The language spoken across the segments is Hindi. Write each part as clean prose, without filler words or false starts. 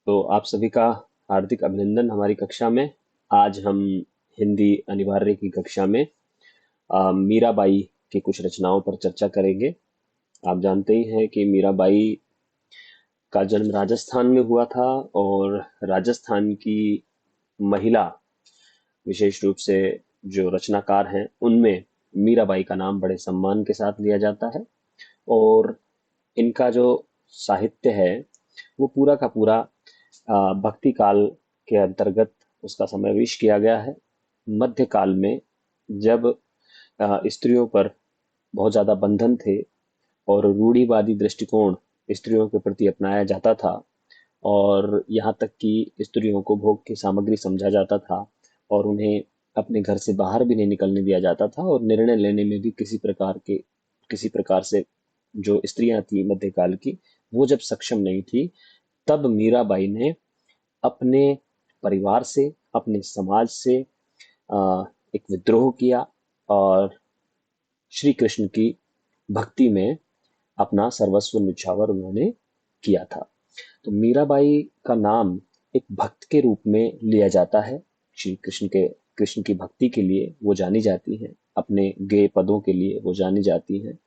तो आप सभी का हार्दिक अभिनंदन हमारी कक्षा में। आज हम हिंदी अनिवार्य की कक्षा में मीराबाई की कुछ रचनाओं पर चर्चा करेंगे। आप जानते ही हैं कि मीराबाई का जन्म राजस्थान में हुआ था और राजस्थान की महिला, विशेष रूप से जो रचनाकार हैं उनमें मीराबाई का नाम बड़े सम्मान के साथ लिया जाता है। और इनका जो साहित्य है वो पूरा का पूरा भक्ति काल के अंतर्गत उसका समावेश किया गया है। मध्य काल में जब स्त्रियों पर बहुत ज्यादा बंधन थे और रूढ़िवादी दृष्टिकोण स्त्रियों के प्रति अपनाया जाता था, और यहाँ तक कि स्त्रियों को भोग की सामग्री समझा जाता था और उन्हें अपने घर से बाहर भी नहीं निकलने दिया जाता था, और निर्णय लेने में भी किसी प्रकार से जो स्त्रियां थी मध्यकाल की, वो जब सक्षम नहीं थी, तब मीराबाई ने अपने परिवार से, अपने समाज से एक विद्रोह किया और श्री कृष्ण की भक्ति में अपना सर्वस्व निछावर उन्होंने किया था। तो मीराबाई का नाम एक भक्त के रूप में लिया जाता है। श्री कृष्ण की भक्ति के लिए वो जानी जाती हैं, अपने गेय पदों के लिए वो जानी जाती हैं,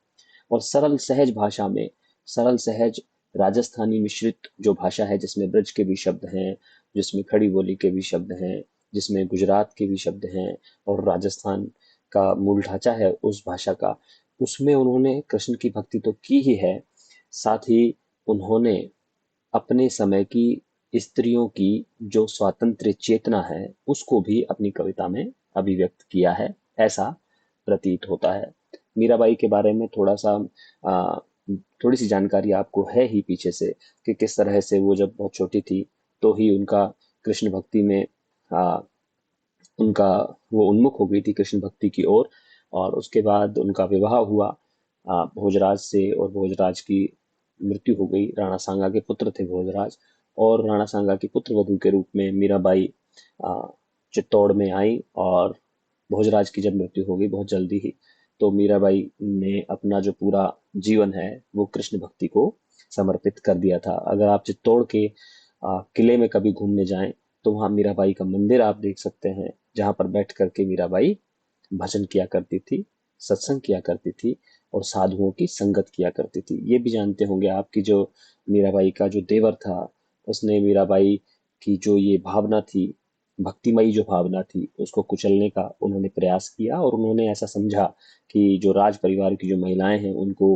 और सरल सहज भाषा में, सरल सहज राजस्थानी मिश्रित जो भाषा है, जिसमें ब्रज के भी शब्द हैं, जिसमें खड़ी बोली के भी शब्द हैं, जिसमें गुजरात के भी शब्द हैं, और राजस्थान का मूल ढांचा है उस भाषा का, उसमें उन्होंने कृष्ण की भक्ति तो की ही है, साथ ही उन्होंने अपने समय की स्त्रियों की जो स्वातंत्र्य चेतना है उसको भी अपनी कविता में अभिव्यक्त किया है, ऐसा प्रतीत होता है। मीराबाई के बारे में आ, थोड़ी सी जानकारी आपको है ही पीछे से, कि किस तरह से वो जब बहुत छोटी थी तो ही उनका कृष्ण भक्ति में आ, उनका वो उन्मुख हो गई थी कृष्ण भक्ति की ओर। और उसके बाद उनका विवाह हुआ भोजराज से, और भोजराज की मृत्यु हो गई। राणा सांगा के पुत्र थे भोजराज, और राणा सांगा की पुत्र वधू के रूप में मीराबाई आ, चित्तौड़ में आई, और भोजराज की जब मृत्यु हो गई बहुत जल्दी ही, तो मीराबाई ने अपना जो पूरा जीवन है वो कृष्ण भक्ति को समर्पित कर दिया था। अगर आप चित्तौड़ के किले में कभी घूमने जाएं तो वहाँ मीराबाई का मंदिर आप देख सकते हैं, जहाँ पर बैठ करके मीराबाई भजन किया करती थी, सत्संग किया करती थी, और साधुओं की संगत किया करती थी। ये भी जानते होंगे आप कि जो मीराबाई का जो देवर था, उसने मीराबाई की जो ये भावना थी, भक्तिमयी जो भावना थी, उसको कुचलने का उन्होंने प्रयास किया, और उन्होंने ऐसा समझा कि जो राज परिवार की जो महिलाएं हैं उनको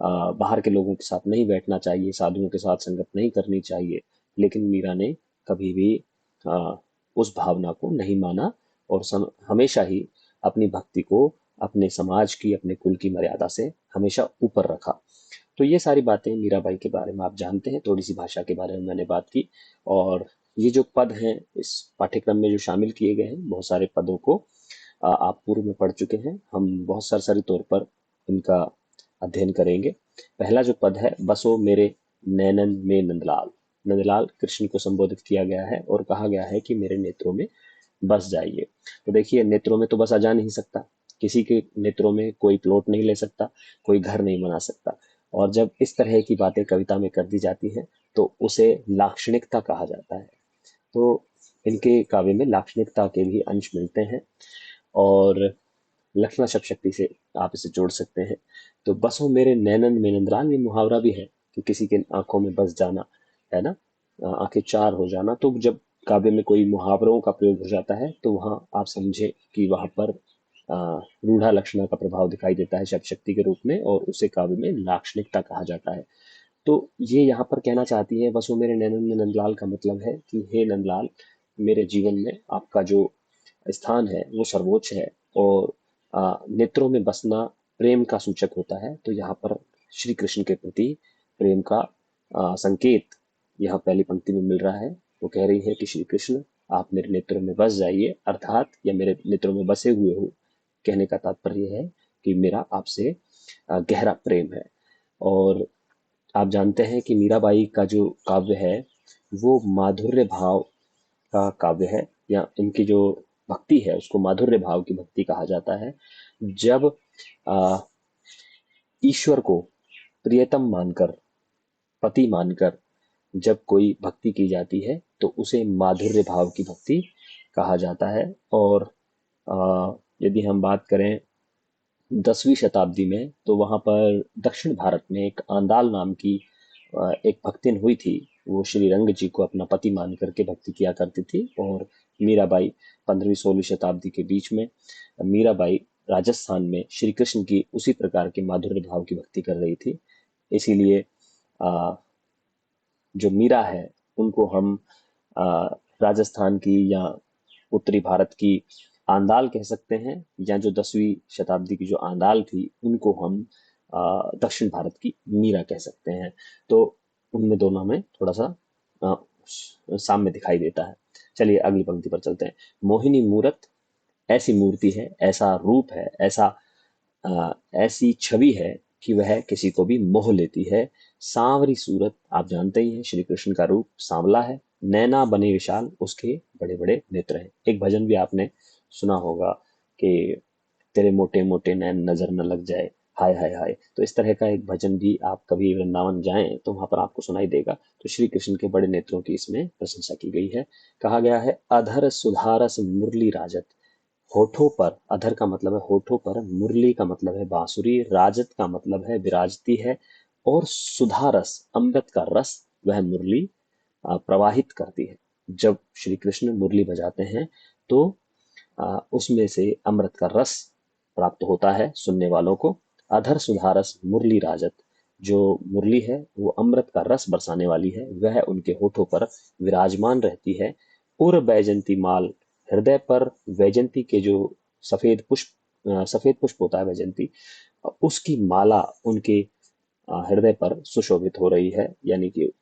बाहर के लोगों के साथ नहीं बैठना चाहिए, साधुओं के साथ संगत नहीं करनी चाहिए। लेकिन मीरा ने कभी भी आ, उस भावना को नहीं माना, और हमेशा ही अपनी भक्ति को अपने समाज की, अपने कुल की मर्यादा से हमेशा ऊपर रखा। तो ये सारी बातें मीराबाई के बारे में आप जानते हैं। थोड़ी सी भाषा के बारे में मैंने बात की, और ये जो पद हैं इस पाठ्यक्रम में जो शामिल किए गए हैं, बहुत सारे पदों को आप पूर्व में पढ़ चुके हैं। हम बहुत सरसरी तौर पर इनका अध्ययन करेंगे। पहला जो पद है, बसो मेरे नैनन में नंदलाल। नंदलाल कृष्ण को संबोधित किया गया है और कहा गया है कि मेरे नेत्रों में बस जाइए। तो देखिए, नेत्रों में तो बसा जा नहीं सकता, किसी के नेत्रों में कोई प्लॉट नहीं ले सकता, कोई घर नहीं बना सकता। और जब इस तरह की बातें कविता में कर दी जाती हैं तो उसे लाक्षणिकता कहा जाता है। तो इनके काव्य में लाक्षणिकता के भी अंश मिलते हैं, और लक्षणा शब्द शक्ति से आप इसे जोड़ सकते हैं। तो बसो मेरे नैनन में नंदलाल, ये मुहावरा भी है कि किसी के आंखों में बस जाना, है ना, आंखें चार हो जाना। तो जब काव्य में कोई मुहावरों का प्रयोग हो जाता है तो वहां आप समझे कि वहां पर रूढ़ा लक्षणा का प्रभाव दिखाई देता है शब्द शक्ति के रूप में, और उसे काव्य में लाक्षणिकता कहा जाता है। तो ये यहाँ पर कहना चाहती है, बसो मेरे नैनन में नंदलाल का मतलब है कि हे नंदलाल, मेरे जीवन में आपका जो स्थान है वो सर्वोच्च है, और नेत्रों में बसना प्रेम का सूचक होता है। तो यहाँ पर श्री कृष्ण के प्रति प्रेम का संकेत यहाँ पहली पंक्ति में मिल रहा है। वो कह रही है कि श्री कृष्ण, आप मेरे नेत्रों में बस जाइए, अर्थात या मेरे नेत्रों में बसे हुए हो। कहने का तात्पर्य है कि मेरा आपसे गहरा प्रेम है। और आप जानते हैं कि मीराबाई का जो काव्य है वो माधुर्य भाव का काव्य है, या इनकी जो भक्ति है उसको माधुर्य भाव की भक्ति कहा जाता है। जब आ, ईश्वर को प्रियतम मानकर, पति मानकर जब कोई भक्ति की जाती है तो उसे माधुर्य भाव की भक्ति कहा जाता है। और यदि हम बात करें 10वीं शताब्दी में, तो वहां पर दक्षिण भारत में एक आंदाल नाम की एक भक्तिन हुई थी। वो श्री रंग जी को अपना पति मान करके भक्ति किया करती थी। और मीराबाई 15वीं 16वीं शताब्दी के बीच में मीराबाई राजस्थान में श्री कृष्ण की उसी प्रकार के माधुर्य भाव की भक्ति कर रही थी। इसीलिए अ, जो मीरा है उनको हम अ, राजस्थान की या उत्तरी भारत की आंदाल कह सकते हैं, या जो 10वीं शताब्दी की जो आंदाल थी उनको हम दक्षिण भारत की मीरा कह सकते हैं। तो उनमें दोनों में थोड़ा सा अ, साम्य दिखाई देता है। चलिए अगली पंक्ति पर चलते हैं। मोहिनी मूरत ऐसी मूर्ति है, ऐसा रूप है, अ, ऐसी छवि है कि वह किसी को भी मोह लेती है। सांवरी सूरत, आप जानते ही हैं श्री कृष्ण का रूप सांवला है। नैना बने विशाल, उसके बड़े बड़े नेत्र हैं। एक भजन भी आपने सुना होगा कि तेरे मोटे मोटे नैन नजर न लग जाए, हाय हाय हाय। तो इस तरह का एक भजन भी आप कभी वृंदावन जाएं तो वहां पर आपको सुनाई देगा। तो श्री कृष्ण के बड़े नेत्रों की इसमें प्रशंसा की गई है। कहा गया है, अधर सुधारस मुरली राजत। होठों पर, अधर का मतलब है होठों पर, मुरली का मतलब है बांसुरी, राजत का मतलब है विराजती है, और सुधा रस, अमृत का रस वह मुरली प्रवाहित करती है। जब श्री कृष्ण मुरली बजाते हैं तो उसमें से अमृत का रस प्राप्त होता है सुनने वालों को। अधर सुधारस मुरली राजत, जो मुरली है वो अमृत का रस बरसाने वाली है, वह उनके होठों पर विराजमान रहती है। उर बैजंती माल, हृदय पर वैजंती के जो सफेद पुष्प होता है वैजंती, उसकी माला उनके हृदय पर सुशोभित हो रही है, यानी कि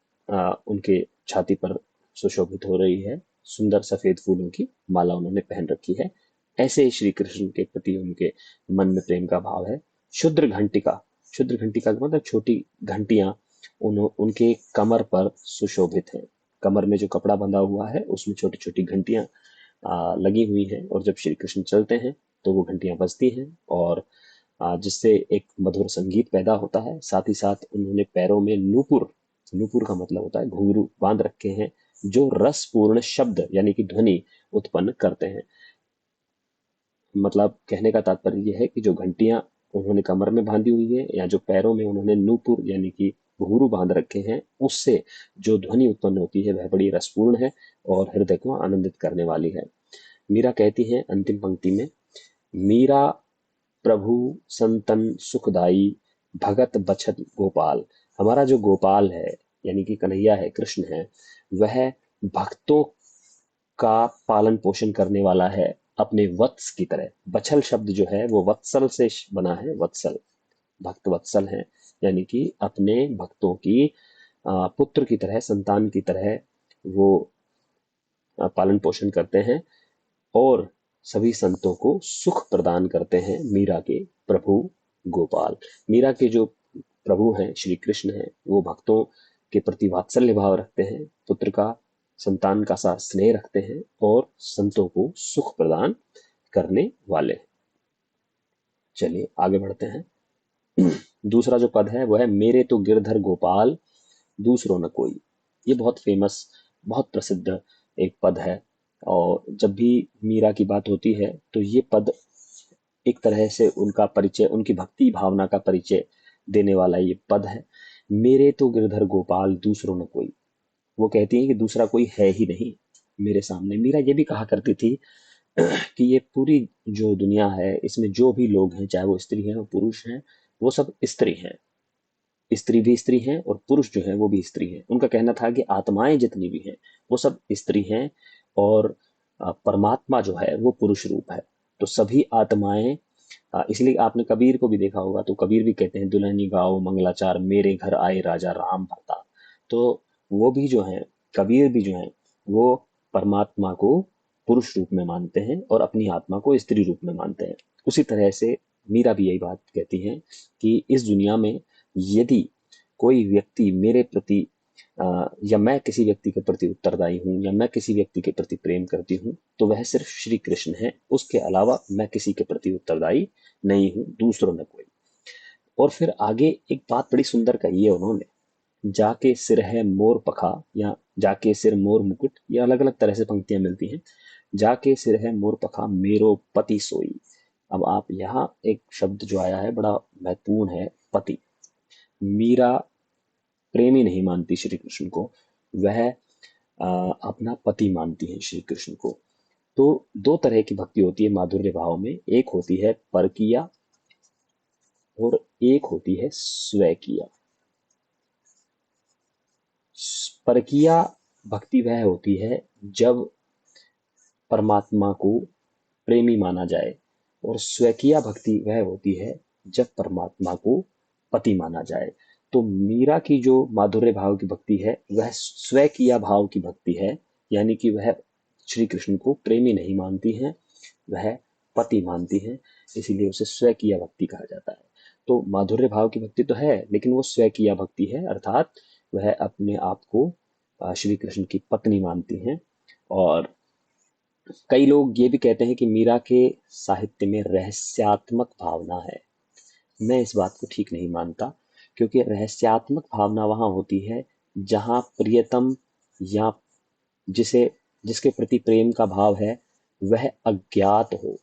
उनके छाती पर सुशोभित हो रही है। सुंदर सफेद फूलों की माला उन्होंने पहन रखी है। ऐसे ही श्री कृष्ण के प्रति उनके मन में प्रेम का भाव है। शुद्र घंटिका, शुद्र घंटिका का मतलब छोटी घंटियां उनके कमर पर सुशोभित हैं। कमर में जो कपड़ा बंधा हुआ है उसमें छोटी छोटी घंटियां लगी हुई हैं, और जब श्री कृष्ण चलते हैं तो वो घंटियां बजती हैं, और जिससे एक मधुर संगीत पैदा होता है। साथ ही साथ उन्होंने पैरों में नूपुर, नूपुर का मतलब होता है घुंघरू, बांध रखे हैं, जो रसपूर्ण शब्द यानी कि ध्वनि उत्पन्न करते हैं। मतलब कहने का तात्पर्य यह है कि जो घंटियां उन्होंने कमर में बांधी हुई है, या जो पैरों में उन्होंने नूपुर यानी कि घुंघरू बांध रखे हैं, उससे जो ध्वनि उत्पन्न होती है वह बड़ी रसपूर्ण है और हृदय को आनंदित करने वाली है। मीरा कहती है अंतिम पंक्ति में, मीरा प्रभु संतन सुखदाई, भगत बछत गोपाल। हमारा जो गोपाल है यानी कि कन्हैया है, कृष्ण है, वह भक्तों का पालन पोषण करने वाला है अपने वत्स की तरह। बछल शब्द जो है वो वत्सल से बना है, वत्सल, भक्त वत्सल है, यानी कि अपने भक्तों की पुत्र की तरह, संतान की तरह वो पालन पोषण करते हैं, और सभी संतों को सुख प्रदान करते हैं। मीरा के प्रभु गोपाल, मीरा के जो प्रभु हैं श्री कृष्ण हैं, वो भक्तों के प्रति वात्सल्य भाव रखते हैं, पुत्र का, संतान का सा स्नेह रखते हैं, और संतों को सुख प्रदान करने वाले हैं। चलिए आगे बढ़ते हैं। दूसरा जो पद है वह है, मेरे तो गिरधर गोपाल दूसरो न कोई। ये बहुत फेमस, बहुत प्रसिद्ध एक पद है, और जब भी मीरा की बात होती है तो ये पद एक तरह से उनका परिचय, उनकी भक्ति भावना का परिचय देने वाला ये पद है। मेरे तो गिरधर गोपाल दूसरो न कोई। वो कहती हैं कि दूसरा कोई है ही नहीं मेरे सामने। मीरा ये भी कहा करती थी कि ये पूरी जो दुनिया है इसमें जो भी लोग हैं, चाहे वो स्त्री हैं और पुरुष हैं, वो सब स्त्री हैं। स्त्री भी स्त्री हैं और पुरुष जो है वो भी स्त्री हैं। उनका कहना था कि आत्माएं जितनी भी हैं वो सब स्त्री हैं, और परमात्मा जो है वो पुरुष रूप है। तो सभी आत्माएं, इसलिए आपने कबीर को भी देखा होगा, तो कबीर भी कहते हैं, दुल्हनी गाओ मंगलाचार, मेरे घर आए राजा राम भरता। तो वो भी जो है, कबीर भी जो है, वो परमात्मा को पुरुष रूप में मानते हैं और अपनी आत्मा को स्त्री रूप में मानते हैं। उसी तरह से मीरा भी यही बात कहती हैं कि इस दुनिया में यदि कोई व्यक्ति मेरे प्रति या मैं किसी व्यक्ति के प्रति उत्तरदायी हूँ, या मैं किसी व्यक्ति के प्रति प्रेम करती हूँ, तो वह सिर्फ श्री कृष्ण है। उसके अलावा मैं किसी के प्रति उत्तरदायी नहीं हूँ, दूसरों में कोई। और फिर आगे एक बात बड़ी सुंदर कही है उन्होंने, जाके सिर है मोर पखा, या जाके सिर मोर मुकुट, ये अलग अलग तरह से पंक्तियां मिलती हैं। जाके सिर है मोर पखा मेरो पति सोई। अब आप यहाँ एक शब्द जो आया है बड़ा महत्वपूर्ण है, पति। मीरा प्रेमी नहीं मानती श्री कृष्ण को, वह अपना पति मानती है श्री कृष्ण को। तो दो तरह की भक्ति होती है माधुर्य भाव में, एक होती है परकिया और एक होती है स्वकीया। परकिया भक्ति वह होती है जब परमात्मा को प्रेमी माना जाए, और स्वकीय भक्ति वह होती है जब परमात्मा को पति माना जाए। तो मीरा की जो माधुर्य भाव की भक्ति है वह स्वकीय भाव की भक्ति है, यानी कि वह श्री कृष्ण को प्रेमी नहीं मानती हैं, वह पति मानती हैं, इसीलिए उसे स्वकीय भक्ति कहा जाता है। तो माधुर्य भाव की भक्ति तो है, लेकिन वो स्वकीय भक्ति है, अर्थात वह अपने आप को श्री कृष्ण की पत्नी मानती हैं। और कई लोग ये भी कहते हैं कि मीरा के साहित्य में रहस्यात्मक भावना है। मैं इस बात को ठीक नहीं मानता, क्योंकि रहस्यात्मक भावना वहां होती है जहां प्रियतम या जिसे जिसके प्रति प्रेम का भाव है वह अज्ञात हो,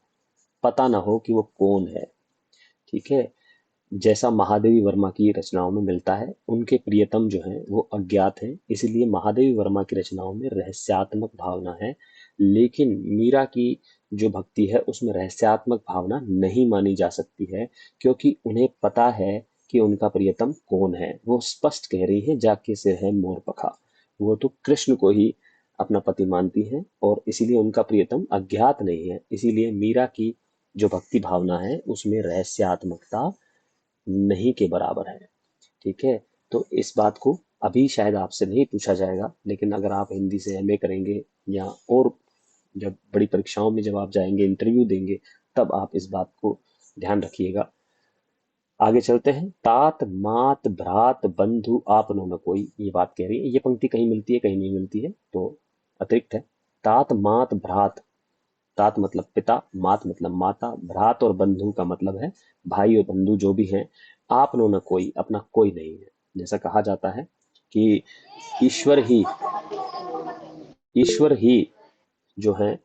पता ना हो कि वो कौन है। ठीक है, जैसा महादेवी वर्मा की रचनाओं में मिलता है, उनके प्रियतम जो हैं वो अज्ञात हैं, इसलिए महादेवी वर्मा की रचनाओं में रहस्यात्मक भावना है। लेकिन मीरा की जो भक्ति है उसमें रहस्यात्मक भावना नहीं मानी जा सकती है, क्योंकि उन्हें पता है कि उनका प्रियतम कौन है। वो स्पष्ट कह रही है जाके सिर है मोर पखा, वो तो कृष्ण को ही अपना पति मानती हैं, और इसीलिए उनका प्रियतम अज्ञात नहीं है। इसीलिए मीरा की जो भक्ति भावना है उसमें रहस्यात्मकता नहीं के बराबर है। ठीक है, तो इस बात को अभी शायद आपसे नहीं पूछा जाएगा, लेकिन अगर आप हिंदी से एमए करेंगे या और जब बड़ी परीक्षाओं में जब आप जाएंगे, इंटरव्यू देंगे, तब आप इस बात को ध्यान रखिएगा। आगे चलते हैं। तात मात भ्रात बंधु आपनो न कोई, ये बात कह रही है। ये पंक्ति कहीं मिलती है कहीं नहीं मिलती है, तो अतिरिक्त है। तात मात भ्रात, तात मतलब पिता, मात मतलब माता, भ्रात और बंधु का मतलब है भाई और बंधु जो भी हैं। आपनो न कोई, अपना कोई नहीं है। जैसा कहा जाता है कि ईश्वर ही ईश्वर ही जो है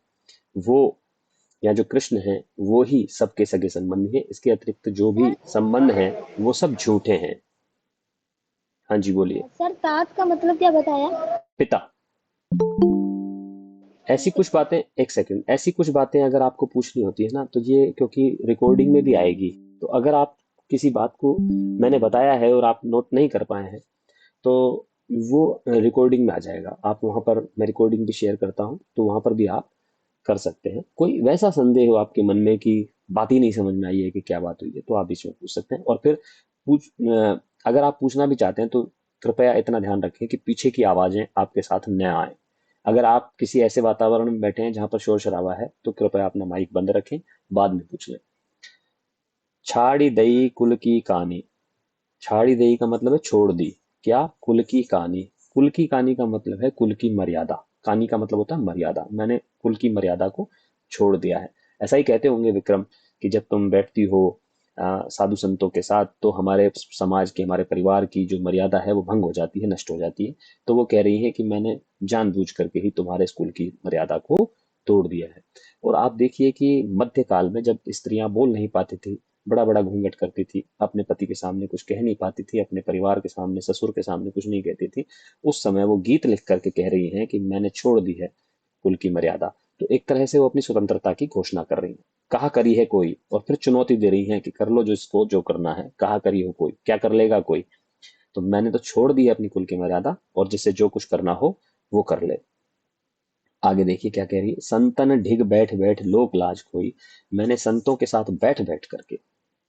वो, या जो कृष्ण है वो ही सबके सगे संबंधी है। इसके अतिरिक्त जो भी सर संबंध है वो सब झूठे हैं। हाँ जी बोलिए। सर तात का मतलब क्या बताया? पिता। ऐसी कुछ बातें, एक सेकंड, ऐसी कुछ बातें अगर आपको पूछनी होती है ना, तो ये क्योंकि रिकॉर्डिंग में भी आएगी, तो अगर आप किसी बात को मैंने बताया है और आप नोट नहीं कर पाए हैं, तो वो रिकॉर्डिंग में आ जाएगा। आप वहां पर, मैं रिकॉर्डिंग भी शेयर करता हूँ, तो वहां पर भी आप कर सकते हैं। कोई वैसा संदेह हो आपके मन में कि बात ही नहीं समझ में आई है कि क्या बात हुई है, तो आप इसमें पूछ सकते हैं। और फिर अगर आप पूछना भी चाहते हैं तो कृपया इतना ध्यान रखें कि पीछे की आवाजें आपके साथ न आए। अगर आप किसी ऐसे वातावरण में बैठे हैं जहां पर शोर शराबा है, तो कृपया अपना माइक बंद रखें, बाद में पूछ लें। छाड़ी दई कुल की कहानी। छाड़ी दई का मतलब है छोड़ दी। क्या? कुल की कहानी। कुल की कहानी का मतलब है कुल की मर्यादा। कहानी का मतलब होता है मर्यादा। मैंने कुल की मर्यादा को छोड़ दिया है। ऐसा ही कहते होंगे विक्रम कि जब तुम बैठती हो साधु संतों के साथ, तो हमारे समाज की, हमारे परिवार की जो मर्यादा है वो भंग हो जाती है, नष्ट हो जाती है। तो वो कह रही है कि मैंने जानबूझ करके ही तुम्हारे स्कूल की मर्यादा को तोड़ दिया है। और आप देखिए कि मध्यकाल में जब स्त्रियां बोल नहीं पाती थी, बड़ा बड़ा घूंघट करती थी, अपने पति के सामने कुछ कह नहीं पाती थी, अपने परिवार के सामने, ससुर के सामने कुछ नहीं कहती थी, उस समय वो गीत लिख करके कह रही हैं कि मैंने छोड़ दी है कुल की मर्यादा। तो एक तरह से वो अपनी स्वतंत्रता की घोषणा कर रही हैं। कहा करी है कोई, और फिर चुनौती दे रही हैं कि कर लो जो इसको जो करना है। कहा करी हो कोई, क्या कर लेगा कोई। तो मैंने तो छोड़ दी है अपनी कुल की मर्यादा, और जिससे जो कुछ करना हो वो कर ले। आगे देखिए क्या कह रही है। संतन ढिग बैठ बैठ लोक लाज खोई। मैंने संतों के साथ बैठ बैठ करके,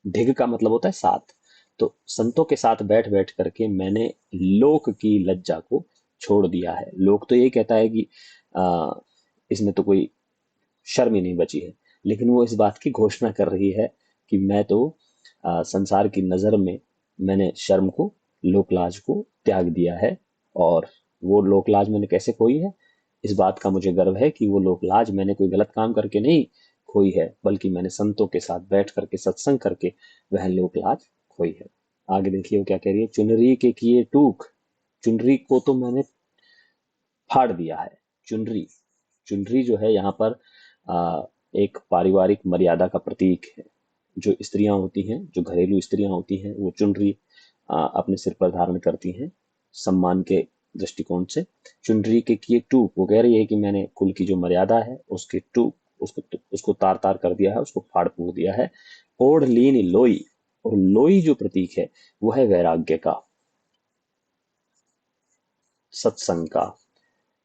ढिग का मतलब होता है साथ, तो संतों के साथ बैठ बैठ करके मैंने लोक की लज्जा को छोड़ दिया है। लोक तो यही कहता है कि आ, इसमें तो कोई शर्म ही नहीं बची है, लेकिन वो इस बात की घोषणा कर रही है कि मैं तो संसार की नजर में मैंने शर्म को, लोकलाज को त्याग दिया है। और वो लोकलाज मैंने कैसे खोई है, इस बात का मुझे गर्व है कि वो लोकलाज मैंने कोई गलत काम करके नहीं खोई है, बल्कि मैंने संतों के साथ बैठ करके सत्संग करके वह लोकलाज खोई है। आगे देखिए वो क्या कह रही है। चुनरी के किए टूक, चुनरी को तो मैंने फाड़ दिया है। चुनरी, चुनरी जो है यहाँ पर आ, एक पारिवारिक मर्यादा का प्रतीक है। जो स्त्रियां होती हैं, जो घरेलू स्त्रियां होती हैं, वो चुनरी अपने सिर पर धारण करती हैं सम्मान के दृष्टिकोण से। चुनरी के की एक टूक, वो कह रही है कि मैंने कुल की जो मर्यादा है उसकी टूक, उसको तार तार कर दिया है, उसको फाड़ फूक दिया है। ओढ़ लीन लोई, और लोई जो प्रतीक है वो है वैराग्य का, सत्संग का,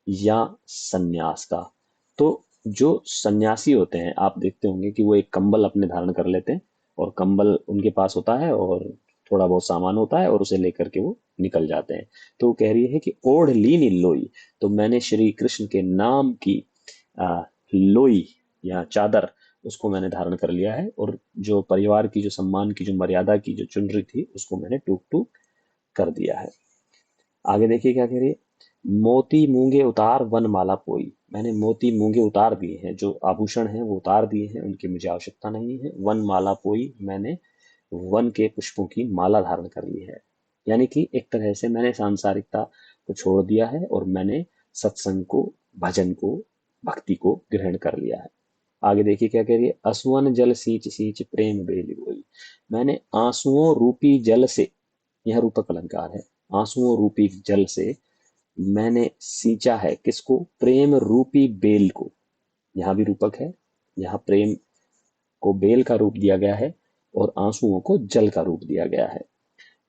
या सन्यास का। तो जो सन्यासी होते हैं, आप देखते होंगे कि वो एक कंबल अपने धारण कर लेते हैं, और कंबल उनके पास होता है और थोड़ा बहुत सामान होता है, और उसे लेकर के वो निकल जाते हैं। तो वो कह रही है कि ओढ़ लीनी लोई, तो मैंने श्री कृष्ण के नाम की आ, लोई या चादर, उसको मैंने धारण कर लिया है, और जो परिवार की, जो सम्मान की, जो मर्यादा की जो चुनरी थी, उसको मैंने टूक टूक कर दिया है। आगे देखिए क्या कह रही है। मोती मूंगे उतार वन माला पोई, मैंने मोती मूंगे उतार दिए हैं, जो आभूषण हैं वो उतार दिए हैं, उनकी मुझे आवश्यकता नहीं है। वन माला पोई, मैंने वन के पुष्पों की माला धारण कर ली है। यानी कि एक तरह से मैंने सांसारिकता को छोड़ दिया है, और मैंने सत्संग को, भजन को, भक्ति को ग्रहण कर लिया है। आगे देखिए क्या कह रही है। असुवन जल सींच सींच प्रेम बेली बोई, मैंने आंसुओं रूपी जल से, यह रूपक अलंकार है, आंसुओं रूपी जल से मैंने सींचा है किसको, प्रेम रूपी बेल को। यहाँ भी रूपक है, यहाँ प्रेम को बेल का रूप दिया गया है, और आंसुओं को जल का रूप दिया गया है।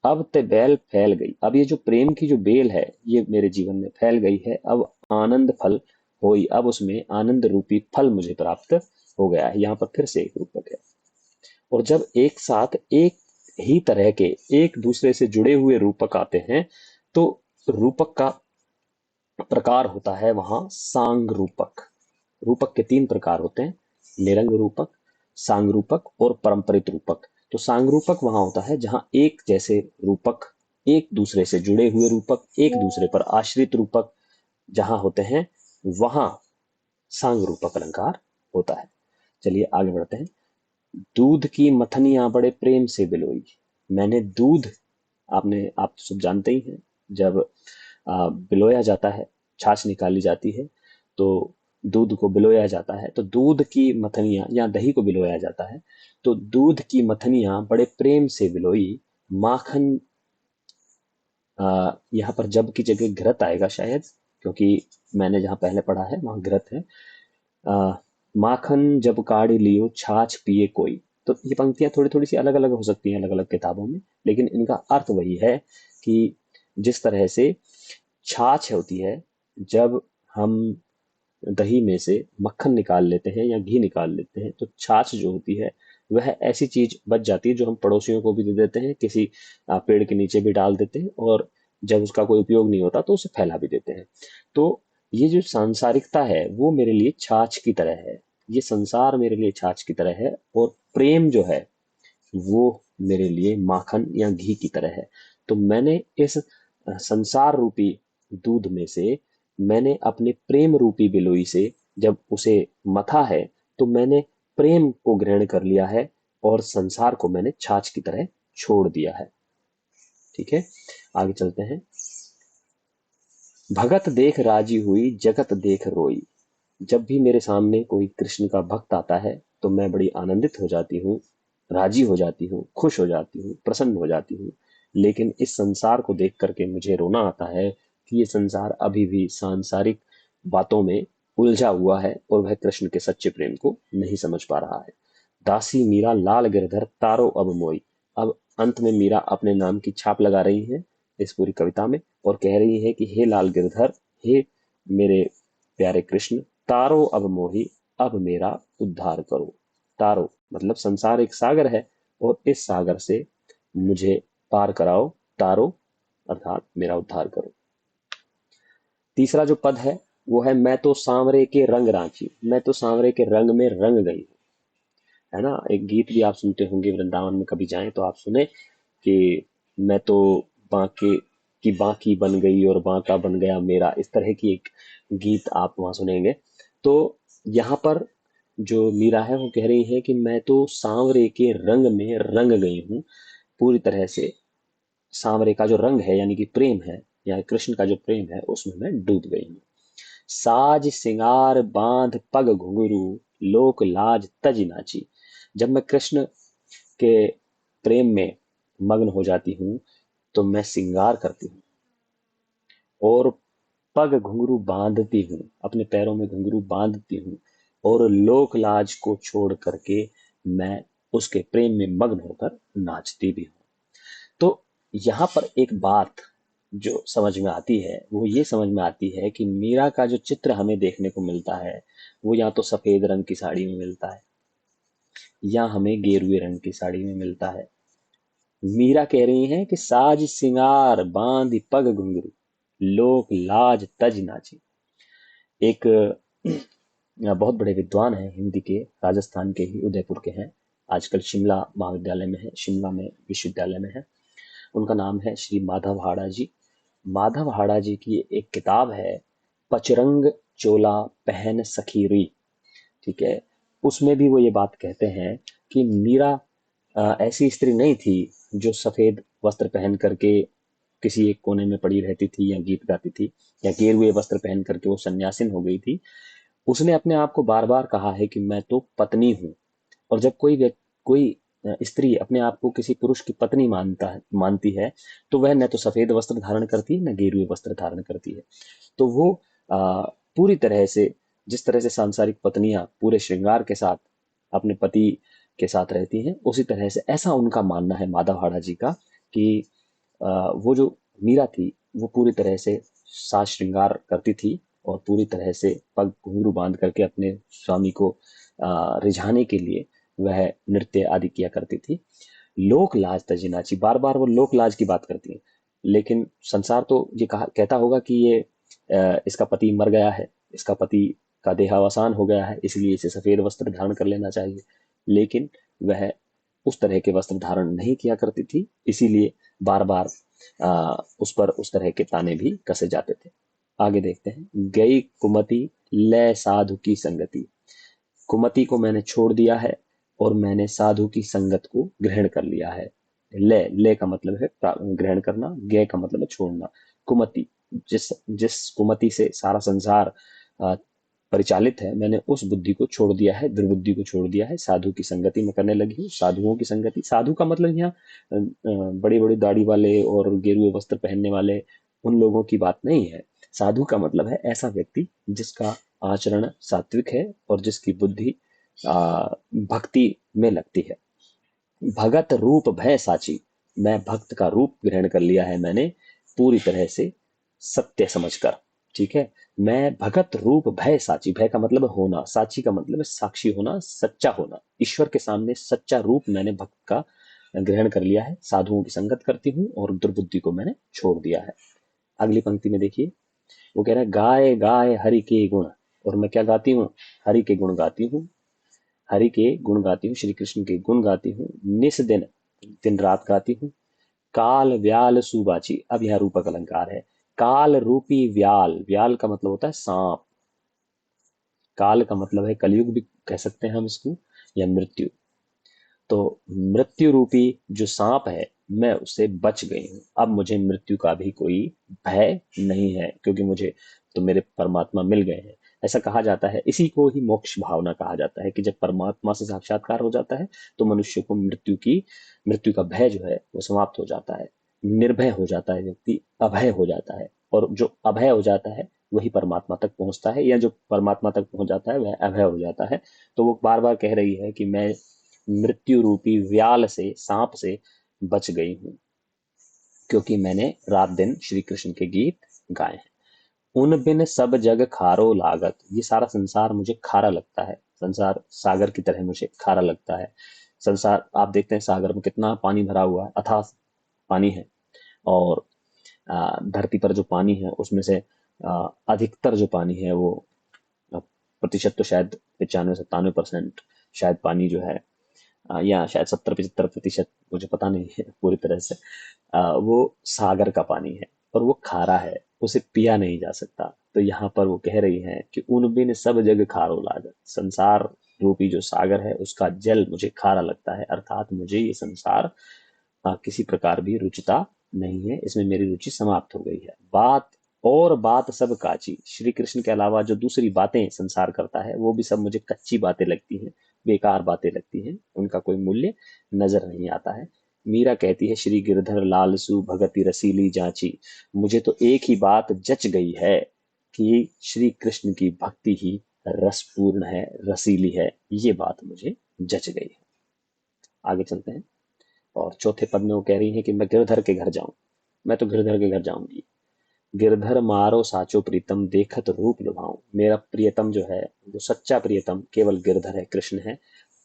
अब ते बेल फैल गई, अब ये जो प्रेम की जो बेल है ये मेरे जीवन में फैल गई है। अब आनंद फल होई, अब उसमें आनंद रूपी फल मुझे प्राप्त हो गया है। यहाँ पर फिर से एक रूपक है। और जब एक साथ एक ही तरह के एक दूसरे से जुड़े हुए रूपक आते हैं, तो रूपक का प्रकार होता है वहां सांग रूपक। रूपक के तीन प्रकार होते हैं, निरंग रूपक, सांग रूपक और परंपरित रूपक। तो सांग रूपक वहां होता है जहां एक जैसे रूपक, एक दूसरे से जुड़े हुए रूपक, एक दूसरे पर आश्रित रूपक जहां होते हैं, वहां सांग रूपक अलंकार होता है। चलिए आगे बढ़ते हैं। दूध की मथनियां बड़े प्रेम से बिलोई, मैंने दूध, आप तो सब जानते ही हैं, जब बिलोया जाता है, छाछ निकाली जाती है, तो दूध को बिलोया जाता है, तो दूध की मथनियां या दही को बिलोया जाता है, तो दूध की मथनियां बड़े प्रेम से बिलोई। माखन, यहाँ पर जब की जगह घृत आएगा शायद, क्योंकि मैंने जहाँ पहले पढ़ा है वहां घृत है। आ, माखन जब काढ़ी लियो छाछ पिए कोई, तो ये पंक्तियां थोड़ी थोड़ी सी अलग अलग हो सकती हैं अलग अलग किताबों में, लेकिन इनका अर्थ वही है कि जिस तरह से छाछ होती है, जब हम दही में से मक्खन निकाल लेते हैं या घी निकाल लेते हैं, तो छाछ जो होती है वह ऐसी चीज बच जाती है जो हम पड़ोसियों को भी दे देते हैं, किसी पेड़ के नीचे भी डाल देते हैं, और जब उसका कोई उपयोग नहीं होता तो उसे फैला भी देते हैं। तो ये जो सांसारिकता है वो मेरे लिए छाछ की तरह है, ये संसार मेरे लिए छाछ की तरह है, और प्रेम जो है वो मेरे लिए माखन या घी की तरह है। तो मैंने इस संसार रूपी दूध में से, मैंने अपने प्रेम रूपी बिलोई से जब उसे मथा है, तो मैंने प्रेम को ग्रहण कर लिया है, और संसार को मैंने छाछ की तरह छोड़ दिया है। ठीक है, आगे चलते हैं। भगत देख राजी हुई जगत देख रोई, जब भी मेरे सामने कोई कृष्ण का भक्त आता है तो मैं बड़ी आनंदित हो जाती हूँ, राजी हो जाती हूँ, खुश हो जाती हूँ, प्रसन्न हो जाती हूँ। लेकिन इस संसार को देख करके मुझे रोना आता है कि ये संसार अभी भी सांसारिक बातों में उलझा हुआ है, और वह कृष्ण के सच्चे प्रेम को नहीं समझ पा रहा है। दासी मीरा लाल गिरधर तारो अब मोई, अब अंत में मीरा अपने नाम की छाप लगा रही है इस पूरी कविता में, और कह रही है कि हे लाल गिरधर, हे मेरे प्यारे कृष्ण, तारो अब मोही, अब मेरा उद्धार करो। तारो मतलब संसार एक सागर है, और इस सागर से मुझे पार कराओ, तारो अर्थात मेरा उद्धार करो। तीसरा जो पद है वो है, मैं तो सांवरे के रंग रांची, मैं तो सांवरे के रंग में रंग गई, है ना। एक गीत भी आप सुनते होंगे, वृंदावन में कभी जाएं तो आप सुने कि मैं तो बांके की बांकी बन गई और बांका बन गया मेरा, इस तरह की एक गीत आप वहां सुनेंगे। तो यहाँ पर जो मीरा है वो कह रही है कि मैं तो सांवरे के रंग में रंग गई हूँ पूरी तरह से। सांवरे का जो रंग है यानी कि प्रेम है, या कृष्ण का जो प्रेम है उसमें मैं डूब गई हूँ। साज सिंगार बांध पग घुंघरू, लोक लाज तज नाची। जब मैं कृष्ण के प्रेम में मग्न हो जाती हूँ तो मैं सिंगार करती हूँ और पग घुंघरू बांधती हूँ, अपने पैरों में घुंघरू बांधती हूँ और लोक लाज को छोड़ करके मैं उसके प्रेम में मग्न होकर नाचती भी हूँ। तो यहाँ पर एक बात जो समझ में आती है वो ये समझ में आती है कि मीरा का जो चित्र हमें देखने को मिलता है वो या तो सफेद रंग की साड़ी में मिलता है या हमें गेरुए रंग की साड़ी में मिलता है। मीरा कह रही हैं कि साज सिंगार बांध पग घुंघरू, लोक लाज तज नाची। एक बहुत बड़े विद्वान हैं हिंदी के, राजस्थान के ही उदयपुर के हैं, आजकल शिमला महाविद्यालय में है, शिमला में विश्वविद्यालय में है। उनका नाम है श्री माधव हाड़ा जी। माधव हाड़ा जी की एक किताब है, पचरंग चोला पहन सखी रुई। ठीक है, उसमें भी वो ये बात कहते हैं कि मीरा ऐसी स्त्री नहीं थी जो सफेद वस्त्र पहन करके किसी एक कोने में पड़ी रहती थी या गीत गाती थी, या गेरुए वस्त्र पहन करके वो सन्यासिन हो गई थी। उसने अपने आप को बार बार कहा है कि मैं तो पत्नी हूँ। और जब कोई स्त्री अपने आप को किसी पुरुष की पत्नी मानती है तो वह न तो सफेद वस्त्र धारण करती है न गेरुए वस्त्र धारण करती है। तो वो पूरी तरह से, जिस तरह से सांसारिक पत्नियां पूरे श्रृंगार के साथ अपने पति के साथ रहती हैं, उसी तरह से ऐसा उनका मानना है माधव हाड़ा जी का कि वो जो मीरा थी वो पूरी तरह से साज श्रृंगार करती थी और पूरी तरह से पग घुंघरू बांध करके अपने स्वामी को रिझाने के लिए वह नृत्य आदि किया करती थी। लोक लाज तजी नाची, बार बार वो लोक लाज की बात करती है। लेकिन संसार तो ये कहा कहता होगा कि ये इसका पति मर गया है, इसका पति का देहावसान हो गया है, इसलिए इसे सफेद वस्त्र धारण कर लेना चाहिए। लेकिन वह उस तरह के वस्त्र धारण नहीं किया करती थी, इसीलिए बार बार उस पर उस तरह के ताने भी कसे जाते थे। आगे देखते हैं, गई कुमति लय साधु की संगति। कुमति को मैंने छोड़ दिया है और मैंने साधु की संगत को ग्रहण कर लिया है। ले ले का मतलब है ग्रहण करना, गय का मतलब है छोड़ना। कुमति, जिस जिस कुमति से सारा संसार अ, परिचालित है, मैंने उस बुद्धि को छोड़ दिया है, दुर्बुद्धि को छोड़ दिया है, साधु की संगति में करने लगी हूँ। साधुओं की संगति, साधु का मतलब यहाँ बड़ी बड़ी दाढ़ी वाले और गेरुए वस्त्र पहनने वाले उन लोगों की बात नहीं है। साधु का मतलब है ऐसा व्यक्ति जिसका आचरण सात्विक है और जिसकी बुद्धि भक्ति में लगती है। भगत रूप भय साची, मैं भक्त का रूप ग्रहण कर लिया है मैंने पूरी तरह से सत्य समझकर। ठीक है, मैं भगत रूप भय साची, भय का मतलब है होना, साची का मतलब है साक्षी होना, सच्चा होना। ईश्वर के सामने सच्चा रूप मैंने भक्त का ग्रहण कर लिया है, साधुओं की संगत करती हूँ और दुर्बुद्धि को मैंने छोड़ दिया है। अगली पंक्ति में देखिए, वो कह रहा है गाय गाय हरि के गुण, और मैं क्या गाती हूँ, हरि के गुण गाती हूँ। हरि के गुण गाती हूँ, श्री कृष्ण के गुण गाती हूँ, निस दिन, दिन रात गाती हूँ। काल व्याल सुबाची, अब यह रूपक अलंकार है। काल रूपी व्याल, व्याल का मतलब होता है सांप, काल का मतलब है कलयुग भी कह सकते हैं हम इसको, या मृत्यु। तो मृत्यु रूपी जो सांप है मैं उससे बच गई हूँ, अब मुझे मृत्यु का भी कोई भय नहीं है, क्योंकि मुझे तो मेरे परमात्मा मिल गए हैं। ऐसा कहा जाता है, इसी को ही मोक्ष भावना कहा जाता है कि जब परमात्मा से साक्षात्कार हो जाता है तो मनुष्य को मृत्यु का भय जो है वो समाप्त हो जाता है, निर्भय हो जाता है व्यक्ति, अभय हो जाता है। और जो अभय हो जाता है वही परमात्मा तक पहुंचता है, या जो परमात्मा तक पहुंच जाता है वह अभय हो जाता है। तो वो बार बार कह रही है कि मैं मृत्यु रूपी व्याल से, सांप से बच गई हूं, क्योंकि मैंने रात दिन श्री कृष्ण के गीत गाए हैं। उन बिन सब जग खारो लागत, ये सारा संसार मुझे खारा लगता है, संसार सागर की तरह मुझे खारा लगता है। संसार, आप देखते हैं सागर में कितना पानी भरा हुआ है, अथाह पानी है। और धरती पर जो पानी है उसमें से अधिकतर जो पानी है वो प्रतिशत तो शायद 95-97% शायद पानी जो है, या शायद 70-75%, मुझे पता नहीं है पूरी तरह से, वो सागर का पानी है और वो खारा है, उसे पिया नहीं जा सकता। तो यहाँ पर वो कह रही है कि उन बिन सब जग खारो लागत, संसार रूपी जो सागर है उसका जल मुझे खारा लगता है, अर्थात मुझे ये संसार किसी प्रकार भी रुचता नहीं है, इसमें मेरी रुचि समाप्त हो गई है। बात और बात सब काची, श्री कृष्ण के अलावा जो दूसरी बातें संसार करता है वो भी सब मुझे कच्ची बातें लगती हैं, बेकार बातें लगती हैं, उनका कोई मूल्य नजर नहीं आता है। मीरा कहती है, श्री गिरधर लालसु भगति रसीली जाची, मुझे तो एक ही बात जच गई है कि श्री कृष्ण की भक्ति ही रसपूर्ण है, रसीली है, ये बात मुझे जच गई है। आगे चलते हैं। और चौथे पद में वो कह रही है कि मैं गिरधर के घर जाऊं, मैं तो गिरधर के घर जाऊंगी। गिरधर मारो साचो प्रीतम देखत रूप लुभाऊं, मेरा प्रियतम जो है, जो सच्चा प्रियतम केवल गिरधर है, कृष्ण है,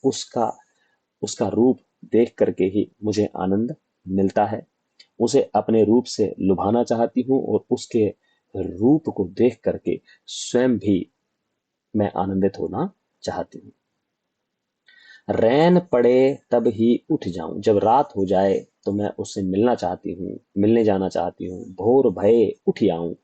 उसका उसका रूप देख करके ही मुझे आनंद मिलता है। उसे अपने रूप से लुभाना चाहती हूँ और उसके रूप को देख करके स्वयं भी मैं आनंदित होना चाहती हूँ। रैन पड़े तब ही उठ जाऊं, जब रात हो जाए तो मैं उससे मिलना चाहती हूँ, मिलने जाना चाहती हूँ। भोर भये उठ आऊं,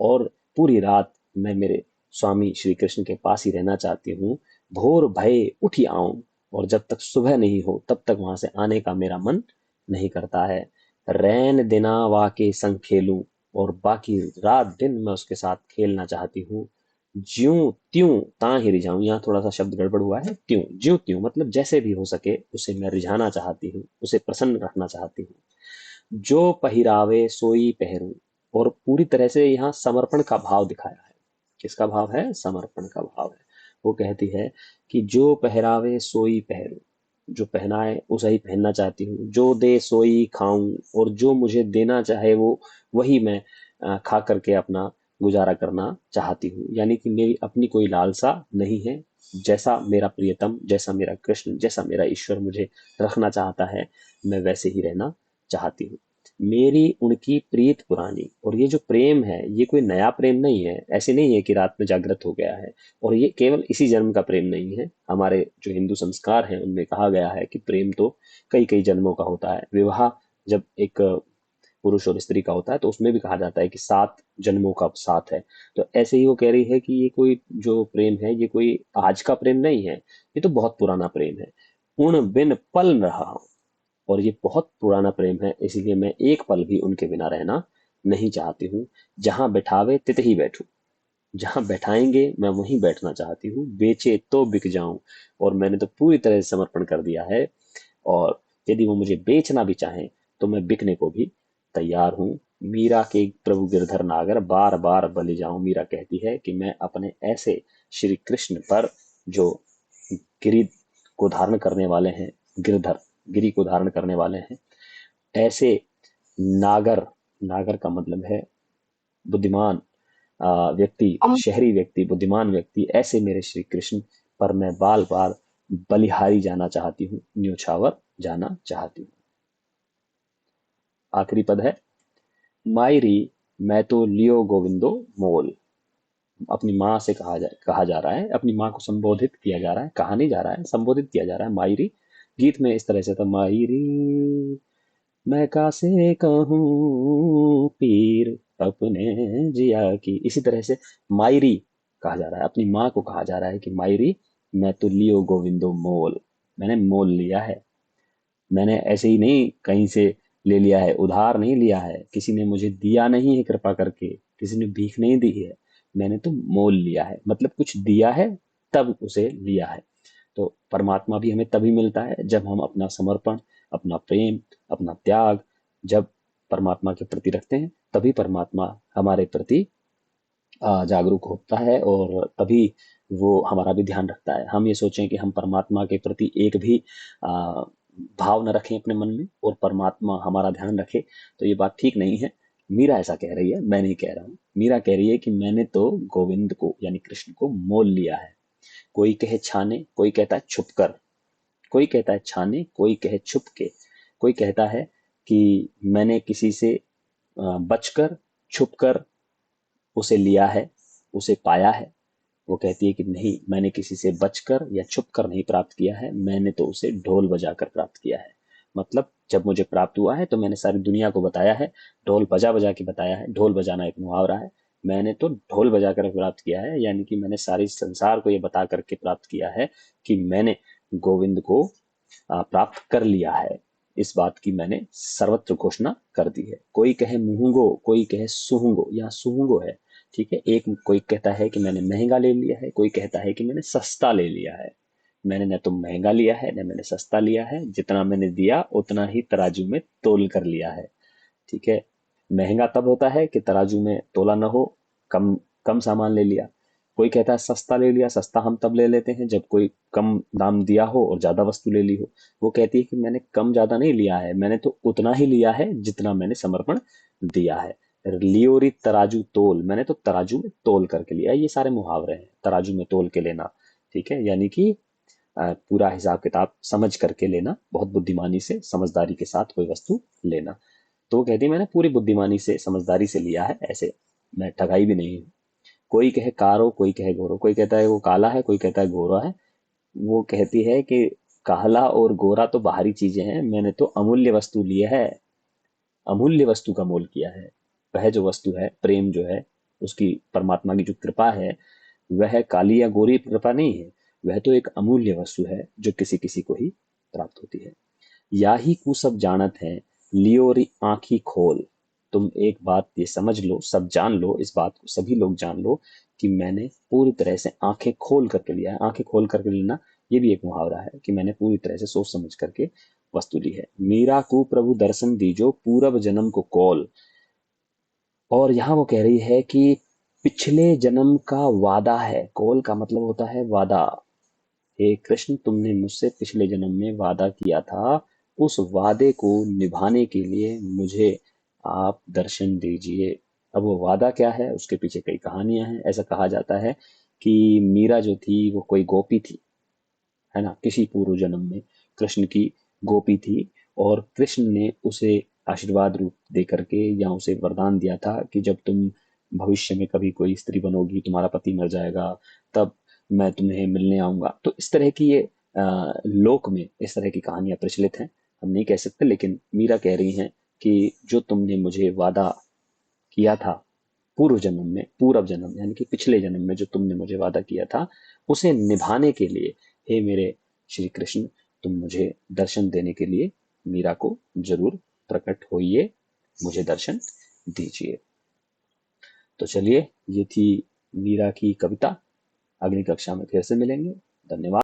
और पूरी रात मैं मेरे स्वामी श्री कृष्ण के पास ही रहना चाहती हूँ। भोर भये उठ आऊं, और जब तक सुबह नहीं हो तब तक वहां से आने का मेरा मन नहीं करता है। रैन दिना वाके संग खेलूं, और बाकी रात दिन मैं उसके साथ खेलना चाहती हूँ। ज्यों त्यों ताहि रिझाऊं, यहाँ थोड़ा सा शब्द गड़बड़ हुआ है, त्यों ज्यों त्यों मतलब जैसे भी हो सके उसे मैं रिझाना चाहती हूँ, उसे प्रसन्न रखना चाहती हूँ। जो पहिरावे सोई पहरूं, और पूरी तरह से यहाँ समर्पण का भाव दिखाया है। किसका भाव है? समर्पण का भाव है। वो कहती है कि जो पहरावे सोई पहरूं, जो पहनाए उसे ही पहनना चाहती हूँ। जो दे सोई खाऊं, और जो मुझे देना चाहे वो वही मैं खा करके अपना गुजारा करना चाहती हूँ। यानी कि मेरी अपनी कोई लालसा नहीं है। जैसा मेरा प्रियतम, जैसा मेरा कृष्ण, जैसा मेरा ईश्वर मुझे रखना चाहता है, मैं वैसे ही रहना चाहती हूँ। मेरी उनकी प्रीत पुरानी, और ये जो प्रेम है ये कोई नया प्रेम नहीं है, ऐसे नहीं है कि रात में जागृत हो गया है। और ये केवल इसी जन्म का प्रेम नहीं है। हमारे जो हिंदू संस्कार हैं उनमें कहा गया है कि प्रेम तो कई कई जन्मों का होता है। विवाह जब एक पुरुष और स्त्री का होता है तो उसमें भी कहा जाता है कि 7 जन्मों का साथ है। तो ऐसे ही वो कह रही है कि ये कोई जो प्रेम है ये कोई आज का प्रेम नहीं है, ये तो बहुत पुराना प्रेम है। उन बिन पल न रहा हूं, और ये बहुत पुराना प्रेम है, इसीलिए मैं एक पल भी उनके बिना रहना नहीं चाहती हूँ। जहां बैठावे तित ही बैठूं, जहां बैठाएंगे मैं वहीं बैठना चाहती हूँ। बेचे तो बिक जाऊं, और मैंने तो पूरी तरह से समर्पण कर दिया है। और यदि वो मुझे बेचना भी चाहें तो मैं बिकने को भी तैयार हूँ। मीरा के प्रभु गिरधर नागर बार बार बलि जाऊं, मीरा कहती है कि मैं अपने ऐसे श्री कृष्ण पर, जो गिरी को धारण करने वाले हैं, गिरधर गिरी को धारण करने वाले हैं, ऐसे नागर, नागर का मतलब है बुद्धिमान व्यक्ति, हम शहरी व्यक्ति, बुद्धिमान व्यक्ति, ऐसे मेरे श्री कृष्ण पर मैं बाल बाल बलिहारी जाना चाहती हूँ, न्योछावर जाना चाहती हूँ। आखिरी पद है, मायरी मैं तो लियो गोविंदो मोल। अपनी माँ से कहा जा रहा है, अपनी माँ को संबोधित किया जा रहा है, कहा नहीं जा रहा है, संबोधित किया जा रहा है। मायरी गीत में इस तरह से था, मायरी मैं कासे कहूँ पीर अपने जिया की, इसी तरह से मायरी कहा जा रहा है, अपनी माँ को कहा जा रहा है कि मायरी मैं तो लियो गोविंदो मोल, मैंने मोल लिया है। मैंने ऐसे ही नहीं कहीं से ले लिया है, उधार नहीं लिया है, किसी ने मुझे दिया नहीं है कृपा करके, किसी ने भीख नहीं दी है, मैंने तो मोल लिया है, मतलब कुछ दिया है तब उसे लिया है। तो परमात्मा भी हमें तभी मिलता है जब हम अपना समर्पण, अपना प्रेम, अपना त्याग जब परमात्मा के प्रति रखते हैं, तभी परमात्मा हमारे प्रति जागरूक होता है, और तभी वो हमारा भी ध्यान रखता है। हम ये सोचें कि हम परमात्मा के प्रति एक भी आ, भाव न रखें अपने मन में, और परमात्मा हमारा ध्यान रखे, तो ये बात ठीक नहीं है। मीरा ऐसा कह रही है, मैं नहीं कह रहा हूँ। मीरा कह रही है कि मैंने तो गोविंद को यानी कृष्ण को मोल लिया है। कोई कहे छाने, कोई कहता है छुप कर, कोई कहता है छाने, कोई कहे छुप के, कोई कहता है कि मैंने किसी से बचकर, छुप कर उसे लिया है, उसे पाया है। वो कहती है कि नहीं, मैंने किसी से बचकर या छुपकर नहीं प्राप्त किया है, मैंने तो उसे ढोल बजाकर प्राप्त किया है। मतलब जब मुझे प्राप्त हुआ है तो मैंने सारी दुनिया को बताया है, ढोल बजा बजा के बताया है। ढोल बजाना एक मुहावरा है, मैंने तो ढोल बजा कर प्राप्त किया है, यानी कि मैंने सारी संसार को ये बता करके प्राप्त किया है कि मैंने गोविंद को प्राप्त कर लिया है। इस बात की मैंने सर्वत्र घोषणा कर दी है। कोई कहे मुहंगो, कोई कहे सुहंगो, या सुहंगो है, ठीक है। एक कोई कहता है कि मैंने महंगा ले लिया है, कोई कहता है कि मैंने सस्ता ले लिया है। मैंने न तो महंगा लिया है न मैंने सस्ता लिया है, जितना मैंने दिया उतना ही तराजू में तोल कर लिया है, ठीक है। महंगा तब होता है कि तराजू में तोला ना हो, कम कम सामान ले लिया। कोई कहता है सस्ता ले लिया, सस्ता हम तब ले लेते हैं जब कोई कम दाम दिया हो और ज्यादा वस्तु ले ली हो। वो कहती है कि मैंने कम ज्यादा नहीं लिया है, मैंने तो उतना ही लिया है जितना मैंने समर्पण दिया है। लियोरी तराजू तोल, मैंने तो तराजू में तोल करके लिया। ये सारे मुहावरे हैं, तराजू में तोल के लेना, ठीक है। यानी कि पूरा हिसाब किताब समझ करके लेना, बहुत बुद्धिमानी से समझदारी के साथ कोई वस्तु लेना। तो वो कहती है मैंने पूरी बुद्धिमानी से समझदारी से लिया है, ऐसे मैं ठगाई भी नहीं हूँ। कोई कहे कारो, कोई कहे गोरो, कोई कहता है वो काला है, कोई कहता है गोरा है। वो कहती है कि काला और गोरा तो बाहरी चीजें हैं, मैंने तो अमूल्य वस्तु ली है, अमूल्य वस्तु का मोल किया है। वह जो वस्तु है, प्रेम जो है, उसकी परमात्मा की जो कृपा है, वह काली या गोरी कृपा नहीं है। वह तो एक अमूल्य वस्तु है जो किसी किसी को ही प्राप्त होती है। या ही कु सब जानत है, लियो री आंखी खोल। तुम एक बात ये समझ लो, सब जान लो, इस बात को सभी लोग जान लो कि मैंने पूरी तरह से आंखें खोल करके लिया है। आंखें खोल करके लेना, ये भी एक मुहावरा है कि मैंने पूरी तरह से सोच समझ करके वस्तु ली है। मीरा को प्रभु दर्शन दीजो, पूरब जन्म को कौल। और यहाँ वो कह रही है कि पिछले जन्म का वादा है, कौल का मतलब होता है वादा। हे कृष्ण, तुमने मुझसे पिछले जन्म में वादा किया था, उस वादे को निभाने के लिए मुझे आप दर्शन दीजिए। अब वो वादा क्या है, उसके पीछे कई कहानियां हैं। ऐसा कहा जाता है कि मीरा जो थी वो कोई गोपी थी, है ना, किसी पूर्व जन्म में कृष्ण की गोपी थी। और कृष्ण ने उसे आशीर्वाद रूप दे करके या उसे वरदान दिया था कि जब तुम भविष्य में कभी कोई स्त्री बनोगी, तुम्हारा पति मर जाएगा, तब मैं तुम्हें मिलने आऊंगा। तो इस तरह की ये लोक में इस तरह की कहानियां प्रचलित हैं। हम नहीं कह सकते, लेकिन मीरा कह रही हैं कि जो तुमने मुझे वादा किया था पूर्व जन्म में, पूर्व जन्म यानी कि पिछले जन्म में जो तुमने मुझे वादा किया था, उसे निभाने के लिए हे मेरे श्री कृष्ण, तुम मुझे दर्शन देने के लिए मीरा को जरूर प्रकट होइए, मुझे दर्शन दीजिए। तो चलिए, ये थी मीरा की कविता। अगली कक्षा में फिर से मिलेंगे। धन्यवाद।